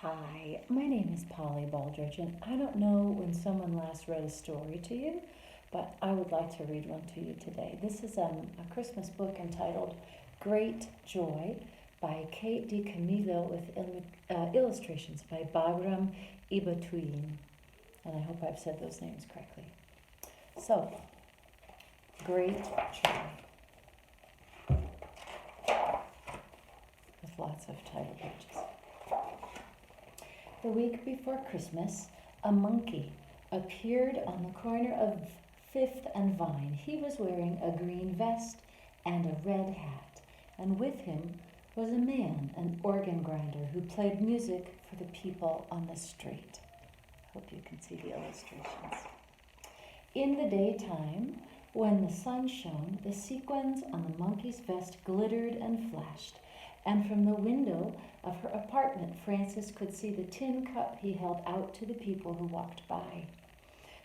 Hi, my name is Polly Baldridge, and I don't know when someone last read a story to you, but I would like to read one to you today. This is a Christmas book entitled Great Joy by Kate DiCamillo with illustrations by Bagram Ibatoulline. And I hope I've said those names correctly. So, Great Joy, with lots of title pages. The week before Christmas, a monkey appeared on the corner of Fifth and Vine. He was wearing a green vest and a red hat, and with him was a man, an organ grinder, who played music for the people on the street. Hope you can see the illustrations. In the daytime, when the sun shone, the sequins on the monkey's vest glittered and flashed, and from the window of her apartment, Frances could see the tin cup he held out to the people who walked by.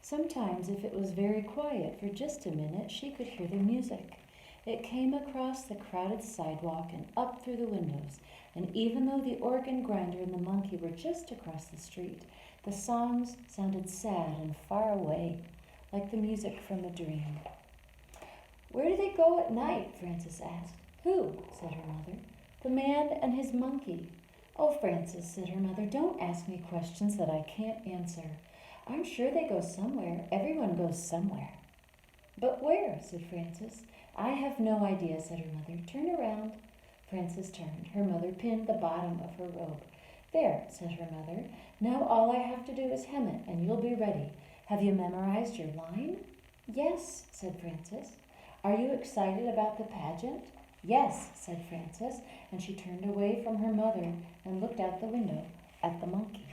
Sometimes, if it was very quiet for just a minute, she could hear the music. It came across the crowded sidewalk and up through the windows, and even though the organ grinder and the monkey were just across the street, the songs sounded sad and far away, like the music from a dream. "Where do they go at night?" Frances asked. "Who?" said her mother. "The man and his monkey." "Oh, Frances," said her mother, "don't ask me questions that I can't answer. I'm sure they go somewhere. Everyone goes somewhere." "But where?" said Frances. "I have no idea," said her mother. "Turn around." Frances turned. Her mother pinned the bottom of her robe. "There," said her mother. "Now all I have to do is hem it, and you'll be ready. Have you memorized your line?" "Yes," said Frances. "Are you excited about the pageant?" "Yes," said Frances, and she turned away from her mother and looked out the window at the monkey.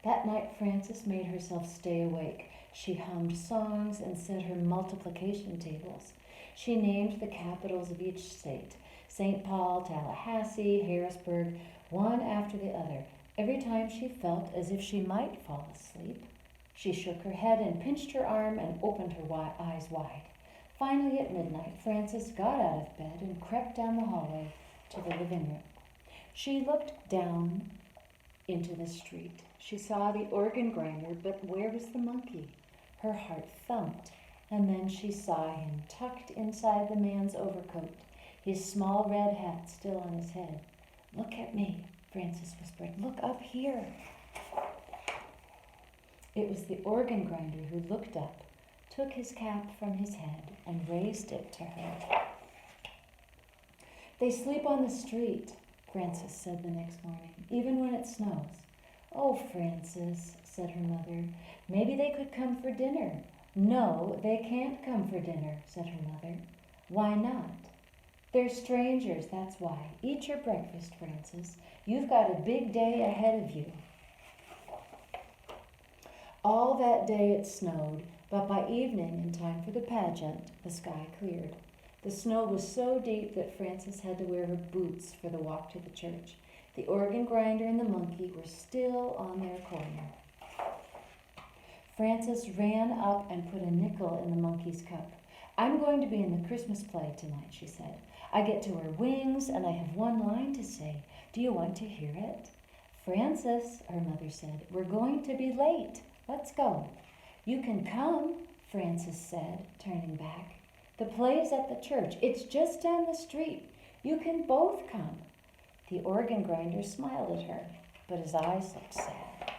That night Frances made herself stay awake. She hummed songs and said her multiplication tables. She named the capitals of each state: St. Paul, Tallahassee, Harrisburg, one after the other. Every time she felt as if she might fall asleep, she shook her head and pinched her arm and opened her eyes wide. Finally, at midnight, Frances got out of bed and crept down the hallway to the living room. She looked down into the street. She saw the organ grinder, but where was the monkey? Her heart thumped, and then she saw him tucked inside the man's overcoat, his small red hat still on his head. "Look at me," Frances whispered. "Look up here." It was the organ grinder who looked up, took his cap from his head, and raised it to her. "They sleep on the street," Frances said the next morning, "even when it snows." "Oh, Frances," said her mother, "maybe they could come for dinner." "No, they can't come for dinner," said her mother. "Why not?" "They're strangers, that's why. Eat your breakfast, Frances. You've got a big day ahead of you." All that day it snowed, but by evening, in time for the pageant, the sky cleared. The snow was so deep that Frances had to wear her boots for the walk to the church. The organ grinder and the monkey were still on their corner. Frances ran up and put a nickel in the monkey's cup. "I'm going to be in the Christmas play tonight," she said. "I get to wear wings, and I have one line to say. Do you want to hear it?" "Frances," her mother said, "we're going to be late. Let's go." "You can come," Frances said, turning back. "The play's at the church. It's just down the street. You can both come." The organ grinder smiled at her, but his eyes looked sad.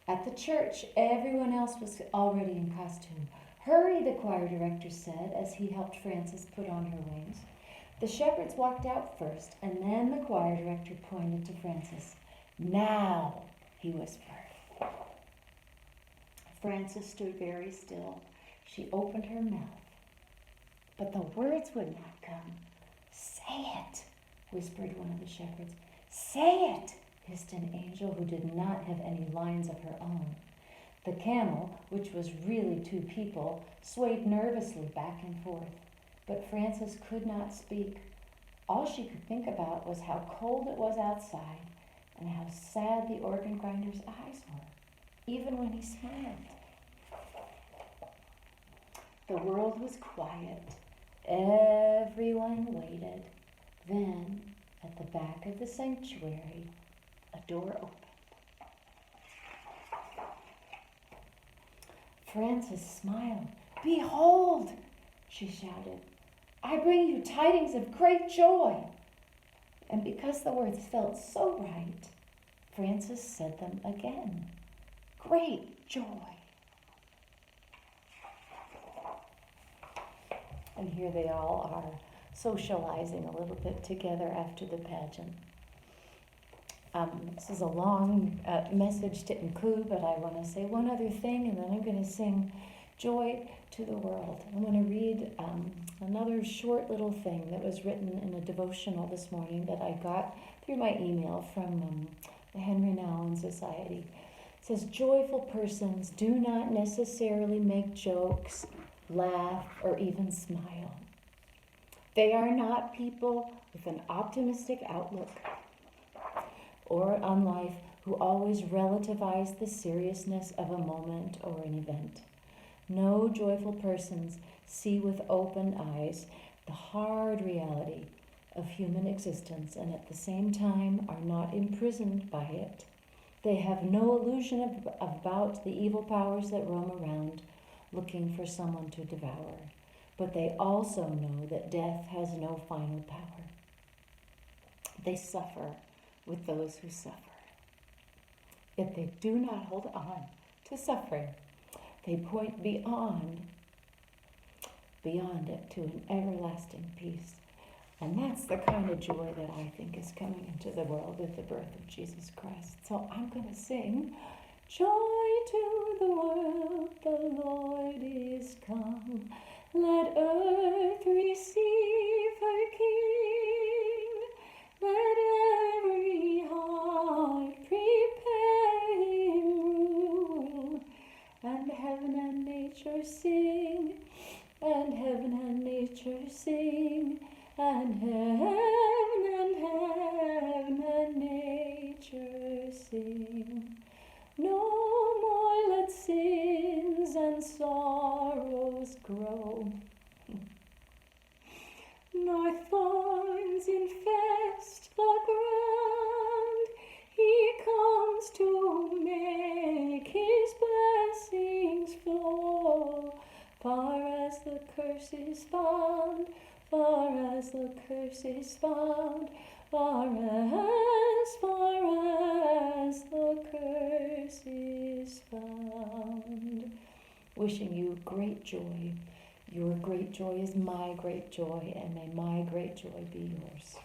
At the church, everyone else was already in costume. "Hurry," the choir director said as he helped Frances put on her wings. The shepherds walked out first, and then the choir director pointed to Frances. "Now," he whispered. Frances stood very still. She opened her mouth, but the words would not come. "Say it," whispered one of the shepherds. "Say it," hissed an angel who did not have any lines of her own. The camel, which was really two people, swayed nervously back and forth, but Frances could not speak. All she could think about was how cold it was outside and how sad the organ grinder's eyes were, even when he smiled. The world was quiet. Everyone waited. Then, at the back of the sanctuary, A door opened. Frances smiled. "Behold," she shouted, "I bring you tidings of great joy." And because the words felt so right, Frances said them again. Great joy. And here they all are, socializing a little bit together after the pageant. This is a long message to include, but I want to say one other thing, and then I'm going to sing Joy to the World. I want to read another short little thing that was written in a devotional this morning that I got through my email from the Henry Nouwen Society. It says, "Joyful persons do not necessarily make jokes, laugh, or even smile. They are not people with an optimistic outlook or on life who always relativize the seriousness of a moment or an event. No joyful persons see with open eyes the hard reality of human existence and at the same time are not imprisoned by it. They have no illusion about the evil powers that roam around looking for someone to devour. But they also know that death has no final power. They suffer with those who suffer. Yet they do not hold on to suffering. They point beyond it to an everlasting peace." And that's the kind of joy that I think is coming into the world with the birth of Jesus Christ. So I'm going to sing, "Joy to the world, the Lord is come. Let earth receive her King. Let every heart prepare him room. And heaven and nature sing, and heaven and nature sing, and heaven and nature sing. No more let sins and sorrows grow, nor thorns infest the ground. He comes to make his blessings flow. Far as the curse is found, far as the curse is found, far as the curse is found." Wishing you great joy. Your great joy is my great joy, and may my great joy be yours.